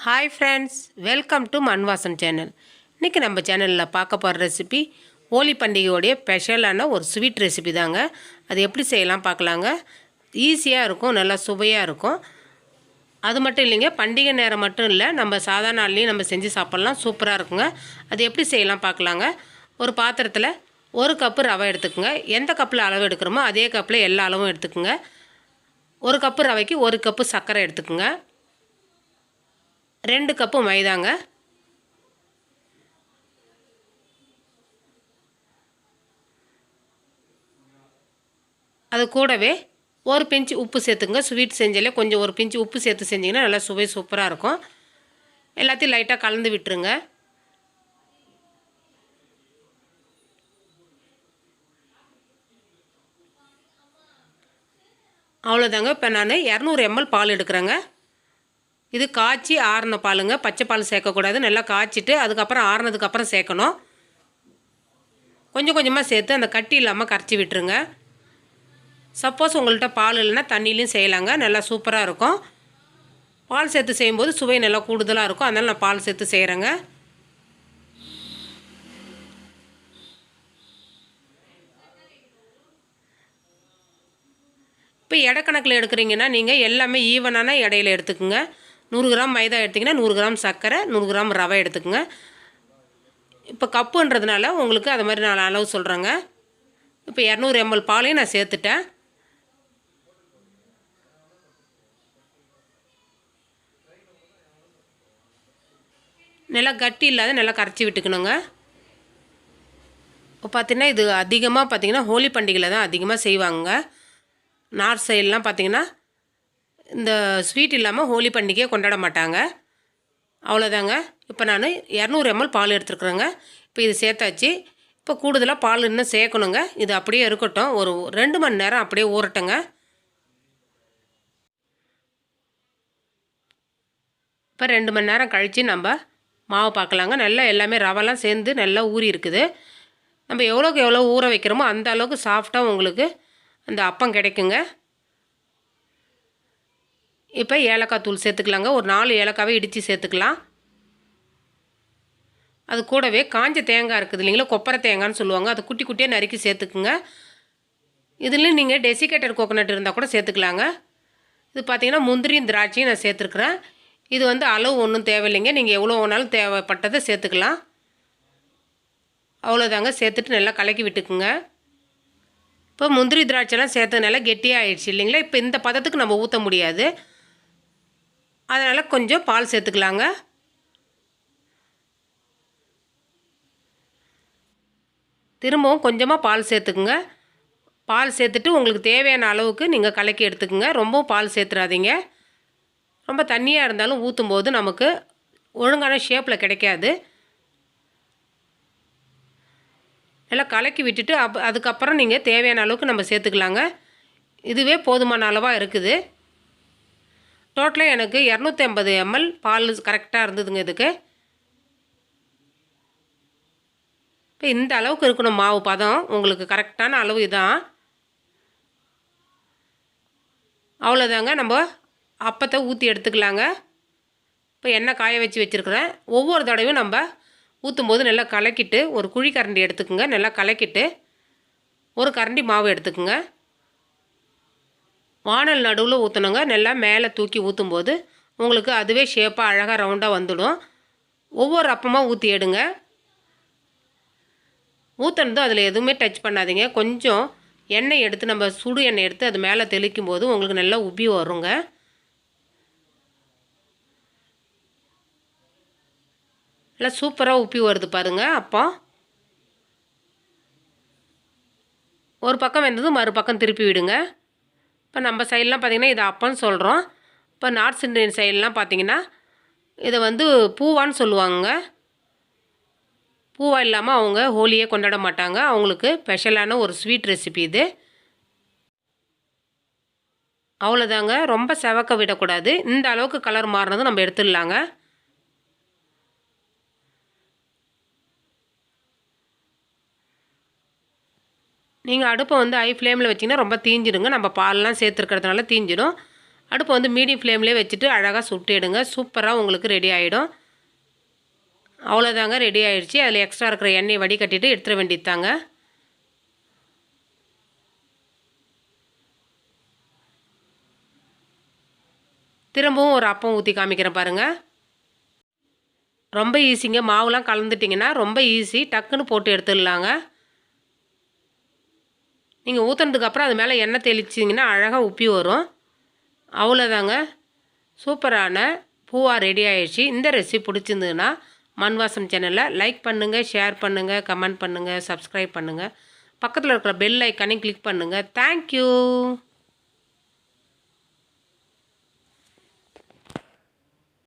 Hi friends, welcome to Mann vaasam channel. இன்னைக்கு நம்ம சேனலில் பார்க்க போகிற ரெசிபி ஹோலி பண்டிகையோடைய ஸ்பெஷலான ஒரு ஸ்வீட் ரெசிபி தாங்க. அது எப்படி செய்யலாம் பார்க்கலாங்க. ஈஸியாக இருக்கும், நல்லா சுவையாக இருக்கும். அது மட்டும் இல்லைங்க, பண்டிகை நேரம் மட்டும் இல்லை, நம்ம சாதாரண நாள்லேயும் நம்ம செஞ்சு சாப்பிட்லாம், சூப்பராக இருக்குங்க. அது எப்படி செய்யலாம் பார்க்கலாங்க. ஒரு பாத்திரத்தில் 1 கப்பு ரவை எடுத்துக்கோங்க. எந்த கப்பில் அளவு எடுக்கிறோமோ அதே கப்பில் எல்லா அளவும் எடுத்துக்கோங்க. 1 கப்பு ரவைக்கு 1 கப்பு சர்க்கரை எடுத்துக்கோங்க. 2 கப்பு மைதாங்க. அது கூடவே 1 பிஞ்ச் உப்பு சேர்த்துங்க. ஸ்வீட் செஞ்சாலே கொஞ்சம் 1 பிஞ்ச் உப்பு சேர்த்து செஞ்சிங்கன்னா நல்லா சுவை சூப்பராக இருக்கும். எல்லாத்தையும் லைட்டாக கலந்து விட்டுருங்க. அவ்வளோதாங்க. இப்போ நான் 200 ml பால் எடுக்கிறேங்க. இது காய்ச்சி ஆறின பாலுங்க. பச்சை பால் சேர்க்கக்கூடாது. நல்லா காய்ச்சிட்டு அதுக்கப்புறம் ஆறினதுக்கப்புறம் சேர்க்கணும். கொஞ்சம் கொஞ்சமாக சேர்த்து அந்த கட்டி இல்லாமல் கரைச்சி விட்டுருங்க. சப்போஸ் உங்கள்கிட்ட பால் இல்லைன்னா தண்ணியிலையும் செய்யலாங்க, நல்லா சூப்பராக இருக்கும். பால் சேர்த்து செய்யும்போது சுவை நல்லா கூடுதலாக இருக்கும், அதனால் நான் பால் சேர்த்து செய்கிறேங்க. இப்போ எடைக்கணக்கில் எடுக்கிறீங்கன்னா நீங்கள் எல்லாமே ஈவனான எடையில் எடுத்துக்கோங்க. 100 கிராம் மைதா எடுத்திங்கன்னா 100 கிராம் சர்க்கரை, 100 கிராம் ரவை எடுத்துக்கோங்க. இப்போ கப்புன்றதுனால உங்களுக்கு அது மாதிரி நான் அளவு சொல்கிறேங்க. இப்போ 200 ml பாலையும் நான் சேர்த்துட்டேன். நல்லா கட்டி இல்லாத நல்லா கரைச்சி விட்டுக்கணுங்க. இப்போ பார்த்திங்கன்னா இது அதிகமாக பார்த்திங்கன்னா ஹோலி பண்டிகையில் தான் அதிகமாக செய்வாங்க. நார்த் சைட்லாம் பார்த்திங்கன்னா இந்த ஸ்வீட் இல்லாமல் ஹோலி பண்டிகையை கொண்டாட மாட்டாங்க. அவ்வளோதாங்க. இப்போ நான் 200 ml பால் எடுத்துருக்குறேங்க. இப்போ இது சேர்த்தாச்சு. இப்போ கூடுதலாக பால் இன்னும் சேர்க்கணுங்க. இது அப்படியே இருக்கட்டும், ஒரு 2 மணி நேரம் அப்படியே ஊறட்டுங்க. இப்போ 2 மணி நேரம் கழித்து நம்ம மாவு பார்க்கலாங்க. நல்லா எல்லாமே ரவெல்லாம் சேர்ந்து நல்லா ஊறி இருக்குது. நம்ம எவ்வளோக்கு எவ்வளோ ஊற வைக்கிறோமோ அந்த அளவுக்கு சாஃப்டாக உங்களுக்கு அந்த அப்பம் கிடைக்குங்க. இப்போ ஏலக்காய் தூள் சேர்த்துக்கலாங்க. ஒரு 4 ஏலக்காவை இடித்து சேர்த்துக்கலாம். அது கூடவே காஞ்ச தேங்காய் இருக்குது இல்லைங்களா, கொப்பரை தேங்காய்னு சொல்லுவாங்க, அது குட்டி குட்டியாக நறுக்கி சேர்த்துக்குங்க. இதில் நீங்கள் டெசிகேட்டட் கோகோனட் இருந்தால் கூட சேர்த்துக்கலாங்க. இது பார்த்திங்கன்னா முந்திரியும் திராட்சையும் நான் சேர்த்துருக்குறேன். இது அளவு ஒன்றும் தேவையில்லைங்க, நீங்கள் எவ்வளோ வேணாலும் தேவைப்பட்டதை சேர்த்துக்கலாம். அவ்வளோதாங்க. சேர்த்துட்டு நல்லா கலக்கி விட்டுக்குங்க. இப்போ முந்திரி திராட்சைலாம் சேர்த்ததுனால கெட்டியாக ஆயிடுச்சு இல்லைங்களா. இப்போ இந்த பதத்துக்கு நம்ம ஊற்ற முடியாது, அதனால் கொஞ்சம் பால் சேர்த்துக்கலாங்க. திரும்பவும் கொஞ்சமாக பால் சேர்த்துக்குங்க. பால் சேர்த்துட்டு உங்களுக்கு தேவையான அளவுக்கு நீங்கள் கலக்கி எடுத்துக்குங்க. ரொம்பவும் பால் சேர்த்துறாதீங்க. ரொம்ப தண்ணியாக இருந்தாலும் ஊற்றும்போது நமக்கு ஒழுங்கான ஷேப்பில் கிடைக்காது. நல்லா கலக்கி விட்டுட்டு அதுக்கப்புறம் நீங்கள் தேவையான அளவுக்கு நம்ம சேர்த்துக்கலாங்க. இதுவே போதுமான அளவாக இருக்குது. டோட்டலாக எனக்கு 250 ml பால் கரெக்டாக இருந்ததுங்க இதுக்கு. இப்போ இந்த அளவுக்கு இருக்கணும் மாவு பதம், உங்களுக்கு கரெக்டான அளவு இதான். அவ்வளோதாங்க. நம்ம அப்பத்தை ஊற்றி எடுத்துக்கலாங்க. இப்போ எண்ணெய் காய வச்சு வச்சுருக்கிறேன். ஒவ்வொரு தடவையும் நம்ம ஊற்றும்போது நல்லா கலக்கிட்டு ஒரு குழி கரண்டி எடுத்துக்குங்க. நல்லா கலக்கிட்டு ஒரு கரண்டி மாவு எடுத்துக்குங்க. வானல் நடுவில் ஊற்றணுங்க. நல்லா மேலே தூக்கி ஊற்றும்போது உங்களுக்கு அதுவே ஷேப்பாக அழகாக ரவுண்டாக வந்துடும். ஒவ்வொரு அப்பமாக ஊற்றி எடுங்க. ஊற்றுனதும் அதில் எதுவுமே டச் பண்ணாதீங்க. கொஞ்சம் எண்ணெய் எடுத்து நம்ம சுடு எண்ணெய் எடுத்து அது மேலே தெளிக்கும் போது உங்களுக்கு நல்லா உப்பி வருங்க. நல்லா சூப்பராக உப்பி வருது பாருங்கள். அப்போ ஒரு பக்கம் வெந்ததும் மறுபக்கம் திருப்பி விடுங்க. இப்போ நம்ம சைட்லாம் பார்த்திங்கன்னா இதை அப்பன்னு சொல்கிறோம். இப்போ நார்த் இந்தியன் சைட்லாம் பார்த்திங்கன்னா இதை பூவான்னு சொல்லுவாங்க. பூவா இல்லாமல் அவங்க ஹோலியே கொண்டாட மாட்டாங்க. அவங்களுக்கு ஸ்பெஷலான ஒரு ஸ்வீட் ரெசிபி இது. அவ்வளோதாங்க. ரொம்ப செவக்க விடக்கூடாது. இந்த அளவுக்கு கலர் மாறினதும் நம்ம எடுத்துடலாங்க. நீங்கள் அடுப்பை ஹை ஃப்ளேமில் வச்சிங்கன்னா ரொம்ப தீஞ்சிடுங்க. நம்ம பால்லாம் சேர்த்துருக்கிறதுனால தீஞ்சிடும். அடுப்பை வந்து மீடியம் ஃப்ளேம்லேயே வச்சுட்டு அழகாக சுட்டு எடுங்க. சூப்பராக உங்களுக்கு ரெடி ஆகிடும். அவ்வளோதாங்க, ரெடி ஆகிடுச்சு. அதில் எக்ஸ்ட்ரா இருக்கிற எண்ணெயை வடிகட்டிட்டு எடுத்துட வேண்டியதாங்க. திரும்பவும் ஒரு அப்பம் ஊற்றி காமிக்கிறேன் பாருங்கள். ரொம்ப ஈஸிங்க. மாவுலாம் கலந்துட்டிங்கன்னா ரொம்ப ஈஸி, டக்குன்னு போட்டு எடுத்துடலாங்க. நீங்கள் ஊற்றுனதுக்கப்புறம் அது மேலே எண்ணெய் தெளிச்சிங்கன்னா அழகாக உப்பி வரும். அவ்வளோதாங்க, சூப்பரான பூவா ரெடி ஆகிடுச்சு. இந்த ரெசிபி பிடிச்சிருந்ததுன்னா மண் வாசம் சேனலை லைக் பண்ணுங்கள், ஷேர் பண்ணுங்கள், கமெண்ட் பண்ணுங்கள், சப்ஸ்கிரைப் பண்ணுங்கள். பக்கத்தில் இருக்கிற பெல் ஐக்கானையும் கிளிக் பண்ணுங்கள். தேங்க்யூ.